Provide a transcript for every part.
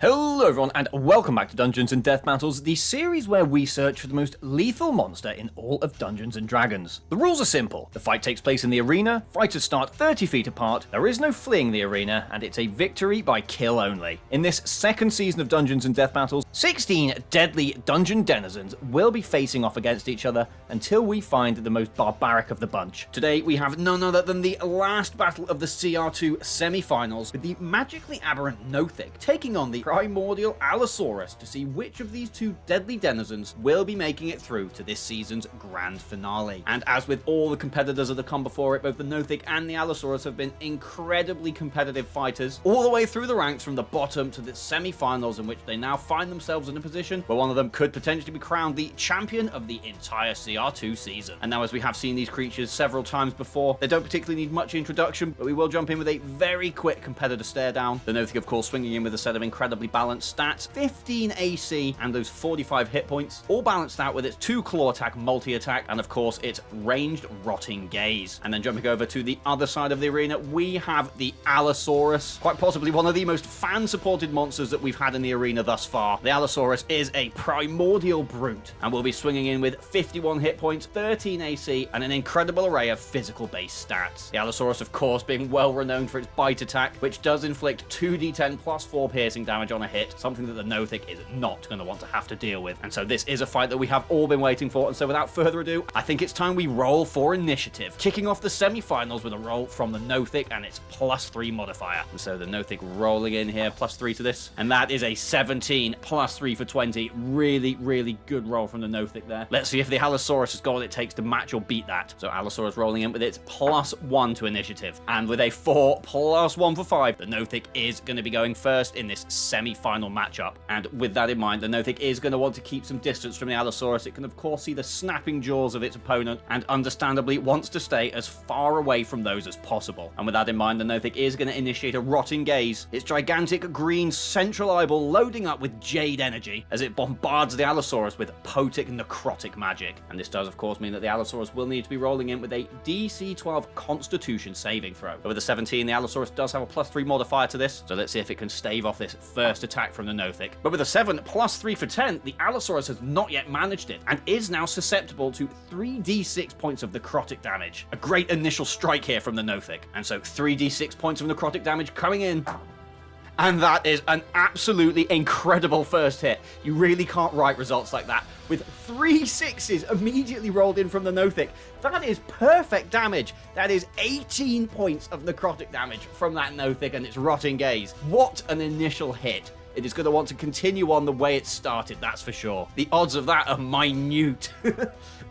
Hello everyone and welcome back to Dungeons & Death Battles, the series where we search for the most lethal monster in all of Dungeons & Dragons. The rules are simple. The fight takes place in the arena, fighters start 30 feet apart, there is no fleeing the arena, and it's a victory by kill only. In this second season of Dungeons & Death Battles, 16 deadly dungeon denizens will be facing off against each other until we find the most barbaric of the bunch. Today we have none other than the last battle of the CR2 semi-finals, with the magically aberrant Nothic taking on the primordial Allosaurus to see which of these two deadly denizens will be making it through to this season's grand finale. And as with all the competitors that have come before it, both the Nothic and the Allosaurus have been incredibly competitive fighters, all the way through the ranks from the bottom to the semi-finals, in which they now find themselves in a position where one of them could potentially be crowned the champion of the entire CR2 season. And now, as we have seen these creatures several times before, they don't particularly need much introduction, but we will jump in with a very quick competitor stare down. The Nothic, of course, swinging in with a set of incredibly balanced stats, 15 AC and those 45 hit points, all balanced out with its 2 claw attack, multi-attack, and of course its ranged rotting gaze. And then jumping over to the other side of the arena, we have the Allosaurus, quite possibly one of the most fan-supported monsters that we've had in the arena thus far. The Allosaurus is a primordial brute and will be swinging in with 51 hit points, 13 AC, and an incredible array of physical-based stats. The Allosaurus, of course, being well renowned for its bite attack, which does inflict 2d10 plus 4 piercing damage on a hit, something that the Nothic is not going to want to have to deal with. And so this is a fight that we have all been waiting for, and so without further ado, I think it's time we roll for initiative, kicking off the semi-finals with a roll from the Nothic and its +3 modifier. And so the Nothic rolling in here, +3 to this, and that is a 17, +3 for 20. Really good roll from the Nothic there. Let's see if the Allosaurus has got what it takes to match or beat that. So Allosaurus rolling in with its +1 to initiative, and with a 4 +1 for 5, the Nothic is going to be going first in this semi-final matchup. And with that in mind, the Nothic is going to want to keep some distance from the Allosaurus. It can of course see the snapping jaws of its opponent, and understandably wants to stay as far away from those as possible. And with that in mind, the Nothic is going to initiate a rotting gaze, its gigantic green central eyeball loading up with jade energy as it bombards the Allosaurus with potent necrotic magic. And this does of course mean that the Allosaurus will need to be rolling in with a DC 12 Constitution saving throw. Over the 17, the Allosaurus does have a +3 modifier to this, so let's see if it can stave off this first attack from the Nothic. But with a 7 +3 for 10, the Allosaurus has not yet managed it, and is now susceptible to 3d6 points of necrotic damage. A great initial strike here from the Nothic. And so 3d6 points of necrotic damage coming in. And that is an absolutely incredible first hit. You really can't write results like that. With 3 sixes immediately rolled in from the Nothic. That is perfect damage. That is 18 points of necrotic damage from that Nothic and its rotting gaze. What an initial hit. It is going to want to continue on the way it started, that's for sure. The odds of that are minute.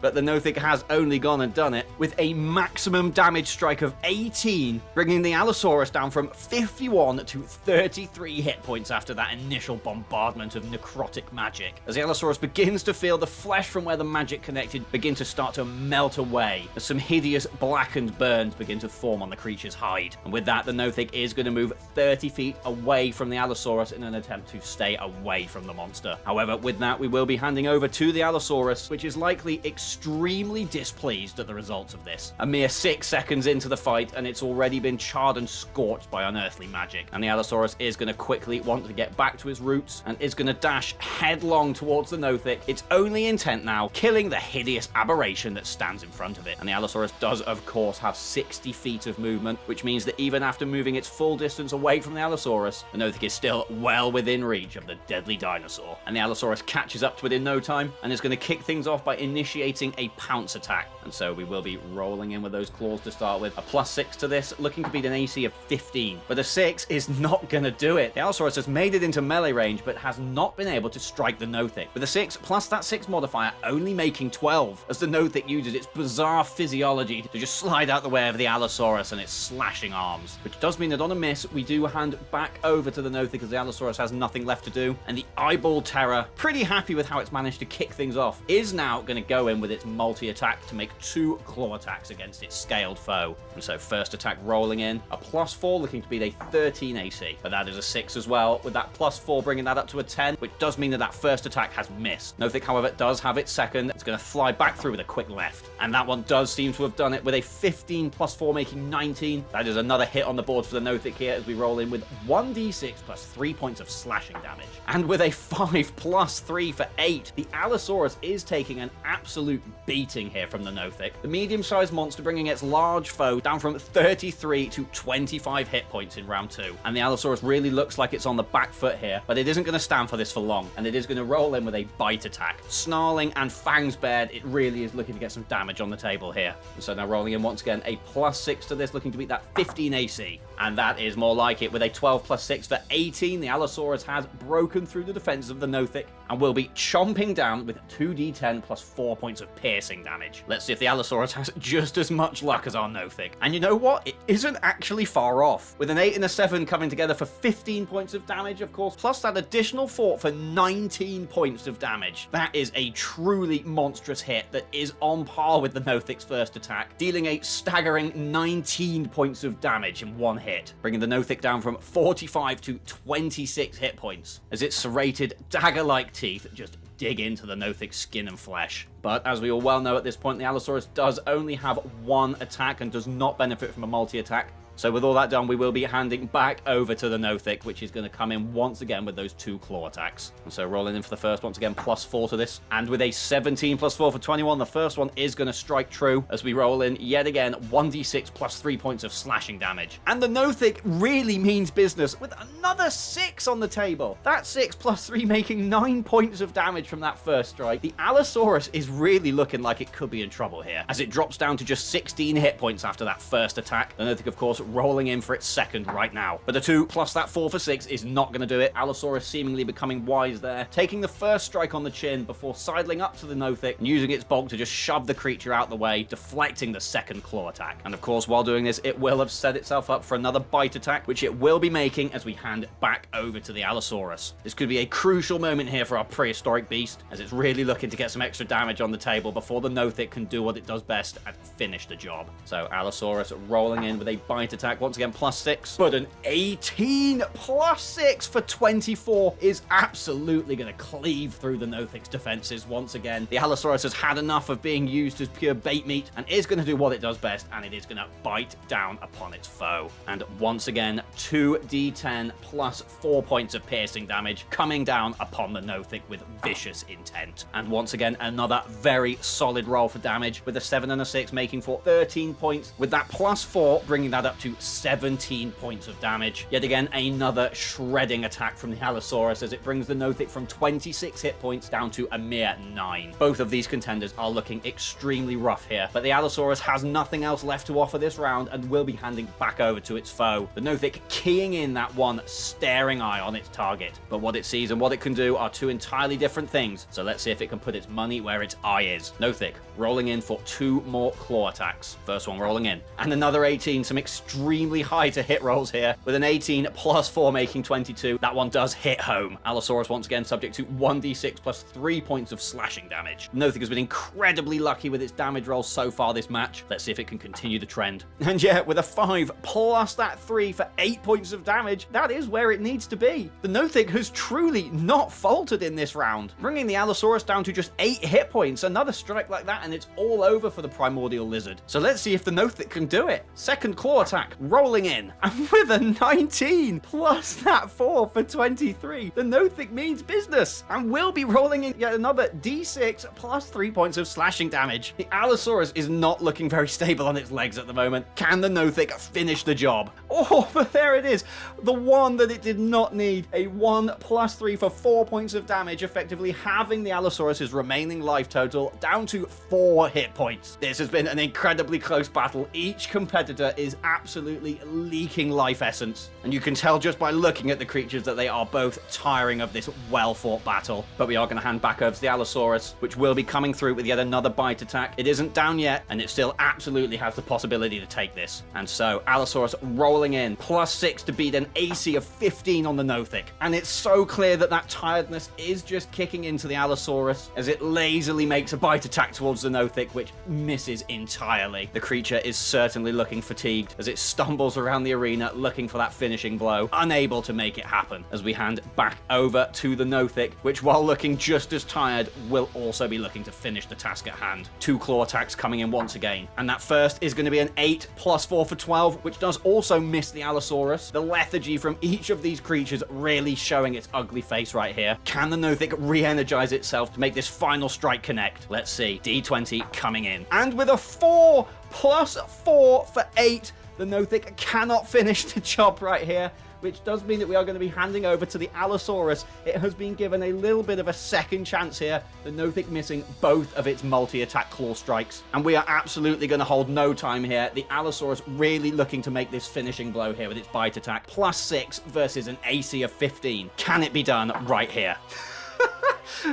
But the Nothic has only gone and done it with a maximum damage strike of 18, bringing the Allosaurus down from 51 to 33 hit points after that initial bombardment of necrotic magic. As the Allosaurus begins to feel the flesh from where the magic connected begin to start to melt away, as some hideous blackened burns begin to form on the creature's hide. And with that, the Nothic is going to move 30 feet away from the Allosaurus in an attempt to stay away from the monster. However, with that, we will be handing over to the Allosaurus, which is likely extremely displeased at the results of this. A mere 6 seconds into the fight, and it's already been charred and scorched by unearthly magic. And the Allosaurus is going to quickly want to get back to its roots, and is going to dash headlong towards the Nothic, its only intent now, killing the hideous aberration that stands in front of it. And the Allosaurus does, of course, have 60 feet of movement, which means that even after moving its full distance away from the Allosaurus, the Nothic is still well within reach of the deadly dinosaur. And the Allosaurus catches up to it in no time, and is going to kick things off by initiating a pounce attack. And so we will be rolling in with those claws to start with. A +6 to this, looking to beat an AC of 15. But a 6 is not going to do it. The Allosaurus has made it into melee range, but has not been able to strike the Nothic. With a 6 plus that 6 modifier only making 12, as the Nothic uses its bizarre physiology to just slide out the way of the Allosaurus and its slashing arms. Which does mean that on a miss, we do hand back over to the Nothic, as the Allosaurus has nothing left to do. And the Eyeball Terror, pretty happy with how it's managed to kick things off, is now going to go in with its multi-attack to make 2 claw attacks against its scaled foe. And so first attack rolling in, a +4 looking to beat a 13 AC. But that is a 6 as well, with that +4 bringing that up to a 10, which does mean that that first attack has missed. Nothic, however, does have its second. It's going to fly back through with a quick left. And that one does seem to have done it with a 15 +4 making 19. That is another hit on the board for the Nothic here, as we roll in with 1d6 plus 3 points of slashing damage. And with a 5 plus 3 for 8, the Allosaurus is taking an absolute beating here from the Nothic. The medium-sized monster bringing its large foe down from 33 to 25 hit points in round 2. And the Allosaurus really looks like it's on the back foot here, but it isn't going to stand for this for long, and it is going to roll in with a bite attack. Snarling and fangs bared, it really is looking to get some damage on the table here. And so now rolling in once again a plus 6 to this, looking to beat that 15 AC. And that is more like it. With a 12 plus 6 for 18, the Allosaurus has broken through the defenses of the Nothic and will be chomping down with 2d10 plus 4 points of piercing damage. Let's see if the Allosaurus has just as much luck as our Nothic. And you know what? It isn't actually far off. With an 8 and a 7 coming together for 15 points of damage, of course, plus that additional 4 for 19 points of damage. That is a truly monstrous hit that is on par with the Nothic's first attack, dealing a staggering 19 points of damage in one hit, bringing the Nothic down from 45 to 26 hit points, as its serrated dagger-like teeth just dig into the Nothic's skin and flesh. But as we all well know at this point, the Allosaurus does only have one attack and does not benefit from a multi-attack. So with all that done, we will be handing back over to the Nothic, which is going to come in once again with those 2 claw attacks. And so rolling in for the first, once again, plus 4 to this. And with a 17 plus 4 for 21, the first one is going to strike true as we roll in yet again 1d6 plus 3 points of slashing damage. And the Nothic really means business with another 6 on the table. That 6 plus 3 making 9 points of damage from that first strike. The Allosaurus is really looking like it could be in trouble here, as it drops down to just 16 hit points after that first attack. The Nothic, of course, rolling in for its second right now. But the 2 plus that 4 for 6 is not going to do it. Allosaurus seemingly becoming wise there, taking the first strike on the chin before sidling up to the Nothic and using its bulk to just shove the creature out the way, deflecting the second claw attack. And of course, while doing this, it will have set itself up for another bite attack, which it will be making as we hand back over to the Allosaurus. This could be a crucial moment here for our prehistoric beast, as it's really looking to get some extra damage on the table before the Nothic can do what it does best and finish the job. So Allosaurus rolling in with a bite attack, once again plus 6, but an 18 plus 6 for 24 is absolutely going to cleave through the Nothic's defenses once again. The Allosaurus has had enough of being used as pure bait meat and is going to do what it does best, and it is going to bite down upon its foe. And once again, 2d10 plus 4 points of piercing damage coming down upon the Nothic with vicious intent. And once again, another very solid roll for damage, with a 7 and a 6 making for 13 points, with that plus 4 bringing that up to 17 points of damage. Yet again, another shredding attack from the Allosaurus as it brings the Nothic from 26 hit points down to a mere 9. Both of these contenders are looking extremely rough here, but the Allosaurus has nothing else left to offer this round and will be handing back over to its foe. The Nothic keying in that one staring eye on its target. But what it sees and what it can do are 2 entirely different things, so let's see if it can put its money where its eye is. Nothic rolling in for 2 more claw attacks. First one rolling in, and another 18, some extremely high to hit rolls here, with an 18 plus 4 making 22. That one does hit home. Allosaurus once again subject to 1d6 plus 3 points of slashing damage. Nothic has been incredibly lucky with its damage rolls so far this match. Let's see if it can continue the trend. And yeah, with a 5 plus that 3 for 8 points of damage, that is where it needs to be. The Nothic has truly not faltered in this round, bringing the Allosaurus down to just 8 hit points. Another strike like that and it's all over for the primordial lizard. So let's see if the Nothic can do it. Second claw attack rolling in, and with a 19 plus that 4 for 23, the Nothic means business and will be rolling in yet another d6 plus 3 points of slashing damage. The Allosaurus is not looking very stable on its legs at the moment. Can the Nothic finish the job? Oh, but there it is, the one that it did not need. A 1 plus 3 for 4 points of damage, effectively halving the Allosaurus's remaining life total down to 4 hit points. This has been an incredibly close battle. Each competitor is absolutely leaking life essence, and you can tell just by looking at the creatures that they are both tiring of this well-fought battle. But we are going to hand back over to the Allosaurus, which will be coming through with yet another bite attack. It isn't down yet, and it still absolutely has the possibility to take this. And so Allosaurus rolling in, plus 6 to beat an AC of 15 on the Nothic. And it's so clear that that tiredness is just kicking into the Allosaurus as it lazily makes a bite attack towards the Nothic, which misses entirely. The creature is certainly looking fatigued as it it stumbles around the arena looking for that finishing blow, unable to make it happen, as we hand back over to the Nothic, which while looking just as tired, will also be looking to finish the task at hand. 2 claw attacks coming in once again, and that first is going to be an 8 plus 4 for 12, which does also miss the Allosaurus. The lethargy from each of these creatures really showing its ugly face right here. Can the Nothic re-energize itself to make this final strike connect? Let's see. D20 coming in, and with a 4 plus 4 for 8, the Nothic cannot finish the job right here, which does mean that we are going to be handing over to the Allosaurus. It has been given a little bit of a second chance here, the Nothic missing both of its multi-attack claw strikes. And we are absolutely going to hold no time here. The Allosaurus really looking to make this finishing blow here with its bite attack. Plus 6 versus an AC of 15. Can it be done right here?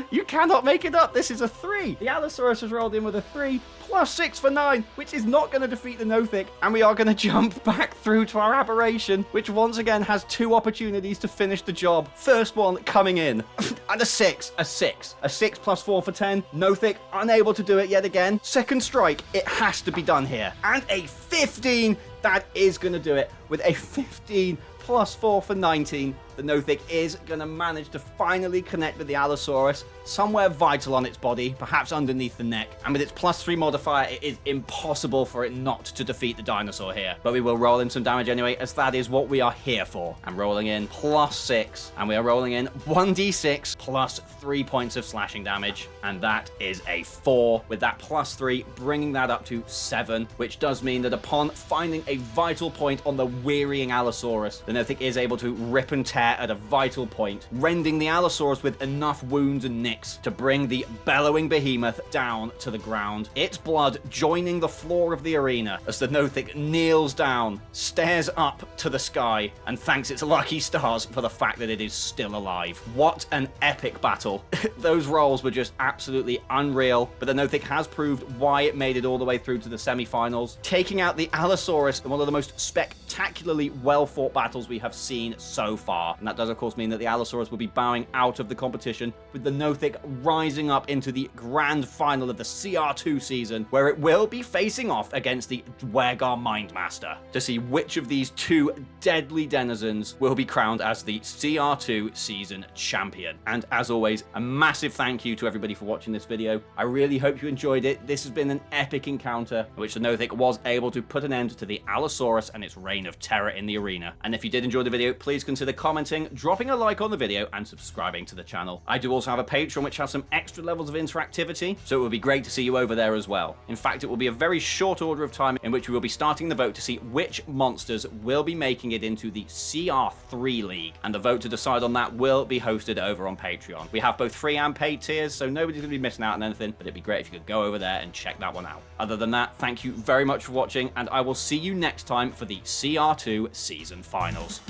You cannot make it up. This is a 3. The Allosaurus has rolled in with a 3 plus 6 for 9, which is not going to defeat the Nothic. And we are going to jump back through to our aberration, which once again has 2 opportunities to finish the job. First one coming in. And a 6. A 6 plus 4 for 10. Nothic unable to do it yet again. Second strike. It has to be done here. And a 15. That is going to do it with a 15 plus 4 for 19. The Nothic is going to manage to finally connect with the Allosaurus, somewhere vital on its body, perhaps underneath the neck. And with its plus 3 modifier, it is impossible for it not to defeat the dinosaur here. But we will roll in some damage anyway, as that is what we are here for. I'm rolling in plus 6, and we are rolling in 1d6 plus 3 points of slashing damage. And that is a 4, with that plus 3 bringing that up to 7, which does mean that upon finding a vital point on the wearying Allosaurus, the Nothic is able to rip and tear at a vital point, rending the Allosaurus with enough wounds and nicks to bring the bellowing behemoth down to the ground, its blood joining the floor of the arena as the Nothic kneels down, stares up to the sky, and thanks its lucky stars for the fact that it is still alive. What an epic battle. Those rolls were just absolutely unreal, but the Nothic has proved why it made it all the way through to the semi-finals, taking out the Allosaurus in one of the most spectacularly well-fought battles we have seen so far. And that does, of course, mean that the Allosaurus will be bowing out of the competition, with the Nothic rising up into the grand final of the CR2 season, where it will be facing off against the Dwergar Mindmaster to see which of these 2 deadly denizens will be crowned as the CR2 season champion. And as always, a massive thank you to everybody for watching this video. I really hope you enjoyed it. This has been an epic encounter in which the Nothic was able to put an end to the Allosaurus and its reign of terror in the arena. And if you did enjoy the video, please consider commenting, dropping a like on the video, and subscribing to the channel. I do also have a Patreon which has some extra levels of interactivity, so it would be great to see you over there as well. In fact, it will be a very short order of time in which we will be starting the vote to see which monsters will be making it into the CR3 League, and the vote to decide on that will be hosted over on Patreon. We have both free and paid tiers, so nobody's going to be missing out on anything, but it'd be great if you could go over there and check that one out. Other than that, thank you very much for watching, and I will see you next time for the CR2 season finals.